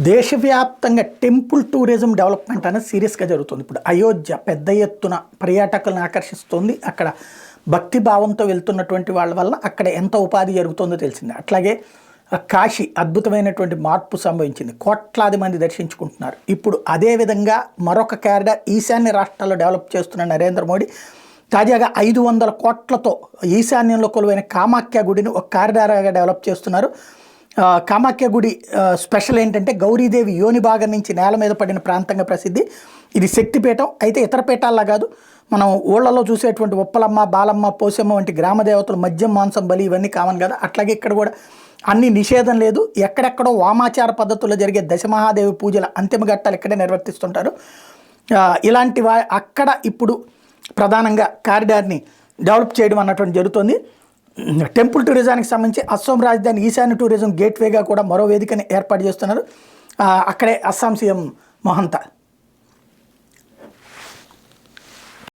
దేశవ్యాప్తంగా temple tourism development అనేది సీరియస్గా జరుగుతుంది. ఇప్పుడు అయోధ్య పెద్ద ఎత్తున పర్యాటకులను ఆకర్షిస్తుంది. అక్కడ భక్తి భావంతో వెళ్తున్నటువంటి వాళ్ళ వల్ల అక్కడ ఎంత ఉపాధి జరుగుతుందో తెలిసింది. అట్లాగే కాశీ అద్భుతమైనటువంటి మార్పు సంభవించింది. కోట్లాది మంది దర్శించుకుంటున్నారు. ఇప్పుడు అదేవిధంగా మరొక కారిడార్ ఈశాన్య రాష్ట్రాల్లో డెవలప్ చేస్తున్న నరేంద్ర మోడీ తాజాగా 500 కోట్లతో ఈశాన్యంలో కొలువైన కామాఖ్య గుడిని ఒక కారిడార్గా డెవలప్ చేస్తున్నారు. కామాఖ్య గుడి స్పెషల్ ఏంటంటే గౌరీదేవి యోని భాగం నుంచి నేల మీద పడిన ప్రాంతంగా ప్రసిద్ధి. ఇది శక్తిపీఠం. అయితే ఇతర పీఠాల్లా కాదు, మనం ఊళ్ళలో చూసేటువంటి ఉప్పలమ్మ, బాలమ్మ, పోసమ్మ వంటి గ్రామ దేవతలు, మద్యం, మాంసం, బలి ఇవన్నీ కామన్ కదా. అట్లాగే ఇక్కడ కూడా అన్ని నిషేధం లేదు. ఎక్కడెక్కడో వామాచార పద్ధతుల్లో జరిగే దశమహాదేవి పూజల అంతిమ ఘట్టాలు ఇక్కడే నిర్వర్తిస్తుంటారు. ఇలాంటి అక్కడ ఇప్పుడు ప్రధానంగా కారిడార్ని డెవలప్ చేయడం అన్నటువంటి జరుగుతుంది. టెంపుల్ టూరిజానికి సంబంధించి అస్సాం రాజధాని ఈశాన్య టూరిజం గేట్వేగా కూడా మరో వేదికని ఏర్పాటు చేస్తున్నారు. అక్కడే అస్సాం సీఎం మహంతా